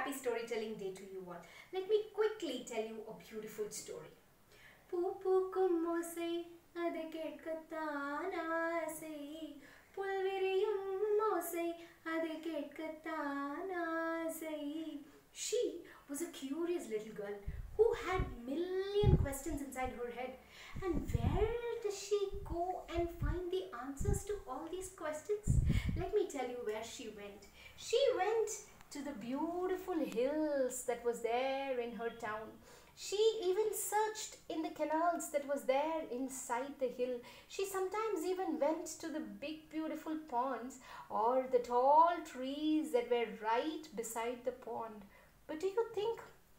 happy storytelling day to you all. Let me quickly tell you a beautiful story. பூக்கும் ஓசை அதை கேட்கத்தான் ஆசை, புல்விரியும் ஓசை அதை கேட்கத்தான் ஆசை. She was a curious little girl who had million questions inside her head. And where does she go and find the answers to all these questions? Let me tell you where she went. She went to the beautiful hills that was there in her town. She even searched in the canals that was there inside the hill. She sometimes even went to the big beautiful ponds or the tall trees that were right beside the pond. But do you think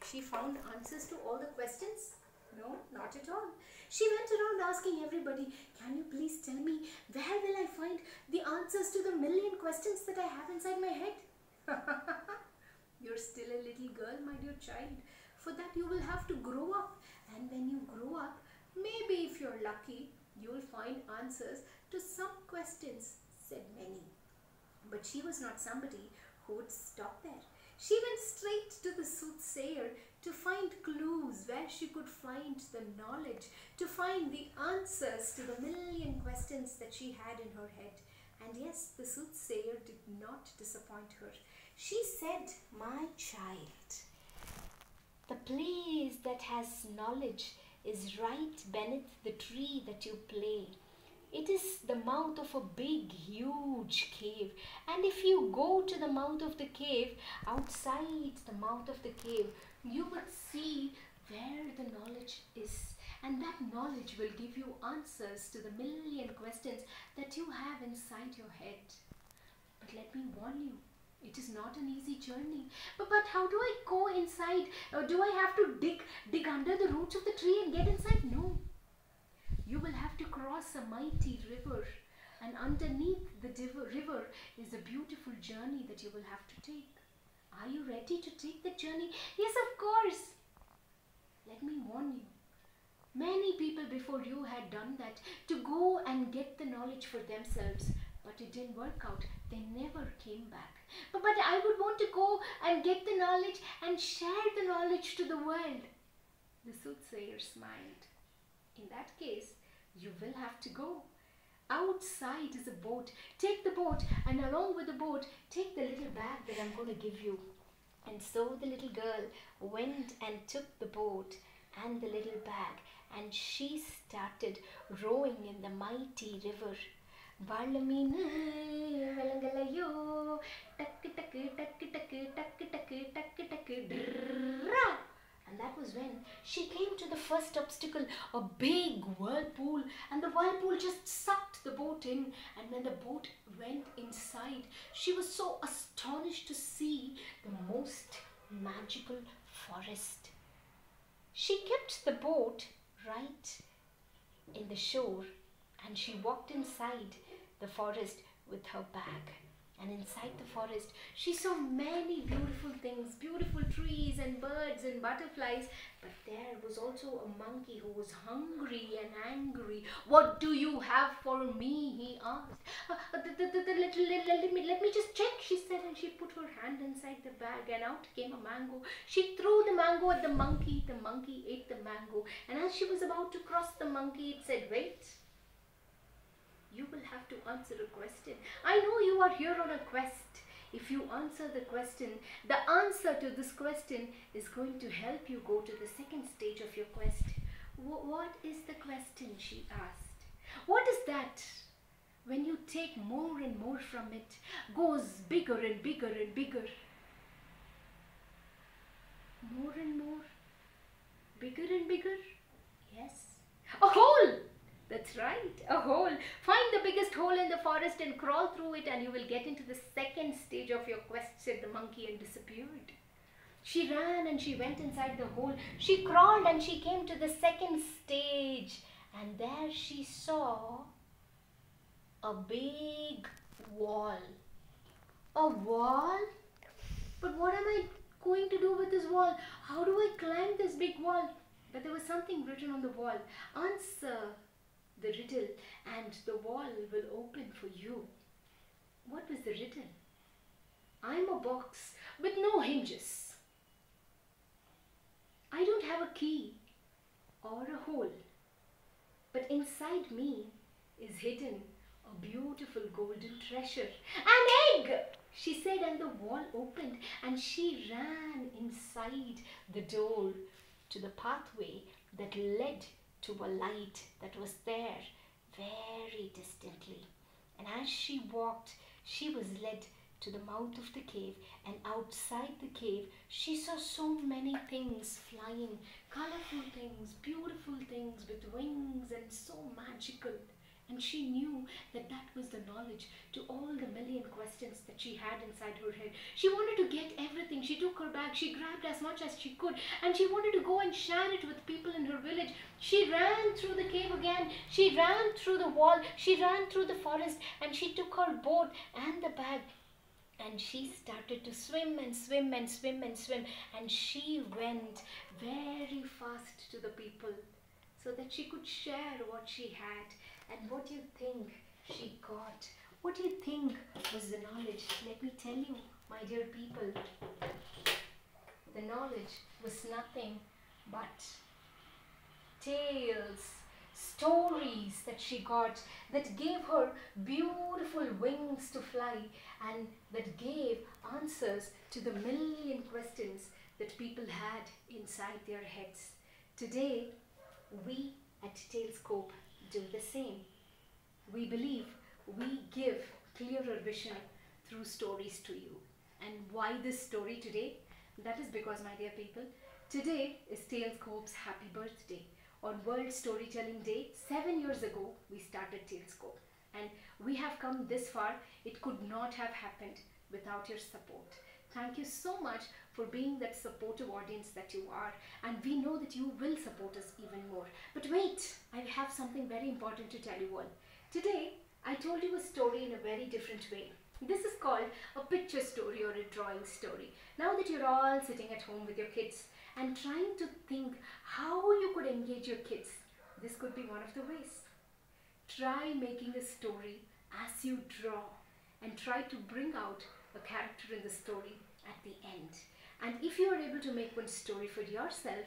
she found answers to all the questions? No, not at all. She went around asking everybody, can you please tell me, where will I find the answers to the million questions that I have inside my head? You're still a little girl, my dear child. For that you will have to grow up. And when you grow up, maybe if you're lucky, you'll find answers to some questions, said many. But she was not somebody who would stop there. She went straight to the soothsayer to find clues where she could find the knowledge, to find the answers to the million questions that she had in her head. And yes, the soothsayer did not disappoint her. She said, my child, the place that has knowledge is right beneath the tree that you play. It is the mouth of a big, huge cave. And if you go to the mouth of the cave, outside the mouth of the cave, you will see where the knowledge is. And that knowledge will give you answers to the million questions that you have inside your head. But let me warn you, it is not an easy journey. But how do I go inside? Do I have to dig under the roots of the tree and get inside? No. You will have to cross a mighty river, and underneath the river is a beautiful journey that you will have to take. Are you ready to take the journey? Yes, of course. Let me warn you. Many people before you had done that, to go and get the knowledge for themselves, but it didn't work out. They never came back. But I would want to go and get the knowledge and share the knowledge to the world. The soothsayer smiled. In that case, you will have to go. Outside is a boat. Take the boat, and along with the boat, take the little bag that I'm going to give you. And so the little girl went and took the boat and the little bag, and she started rowing in the mighty river. Balamina velangalayo takku takku takku takku takku takku takku takku drrrra. And that was when she came to the first obstacle, a big whirlpool, and the whirlpool just sucked the boat in. And when the boat went inside, she was so astonished to see the most magical forest. She kept the boat right in the shore, and she walked inside the forest with her bag. And inside the forest, she saw many beautiful things, beautiful trees and birds and butterflies. But there was also a monkey who was hungry and angry. What do you have for me? He asked. Let me just check, she said, and she put her hand inside the bag, and out came a mango. She threw the mango at the monkey. The monkey ate the mango. And as she was about to cross the monkey, it said, wait. You will have to answer a question. I know you are here on a quest. If you answer the question, the answer to this question is going to help you go to the second stage of your quest. What is the question? She asked. What is that? When you take more and more from it, goes bigger and bigger and bigger. More and more, bigger and bigger. Yes. A hole! That's right, a hole. Find the biggest hole in the forest and crawl through it, and you will get into the second stage of your quest, said the monkey, and disappeared. She ran and she went inside the hole. She crawled and she came to the second stage, and there she saw a big wall. A wall? But what am I going to do with this wall? How do I climb this big wall? But there was something written on the wall. Answer the riddle and the wall will open for you. What was the riddle? I'm a box with no hinges. I don't have a key or a hole, but inside me is hidden a beautiful golden treasure. An egg! She said, and the wall opened, and she ran inside the door to the pathway that led to a light that was there very distantly. And as she walked, she was led to the mouth of the cave, and outside the cave she saw so many things flying, colorful things, beautiful things with wings and so magical. And she knew that that was the knowledge to all the million questions that she had inside her head. She wanted to get everything. She took her bag, she grabbed as much as she could, and she wanted to go and share it with people in her village. She ran through the cave again, she ran through the wall, she ran through the forest, and she took her boat and the bag, and she started to swim and swim and swim and swim, and she went very fast to the people so that she could share what she had. And what do you think she got? What do you think was the knowledge? Let me tell you, my dear people, the knowledge was nothing but tales, stories that she got that gave her beautiful wings to fly, and that gave answers to the million questions that people had inside their heads. Today, we at Talescope do the same. We believe we give clearer vision through stories to you. And why this story today? That is because, my dear people, today is Talescope's happy birthday. On World Storytelling Day, 7 years ago, we started Talescope. And we have come this far. It could not have happened without your support. Thank you so much for being that supportive audience that you are, and we know that you will support us even more. But wait, I have something very important to tell you all. Today, I told you a story in a very different way. This is called a picture story or a drawing story. Now that you're all sitting at home with your kids and trying to think how you could engage your kids, this could be one of the ways. Try making a story as you draw, and try to bring out a character in the story at the end. And if you are able to make one story for yourself,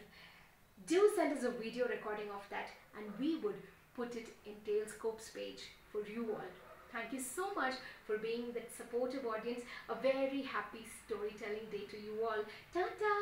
do send us a video recording of that, and we would put it in Talescope's page for you all. Thank you so much for being that supportive audience. A very happy storytelling day to you all. Ta-ta!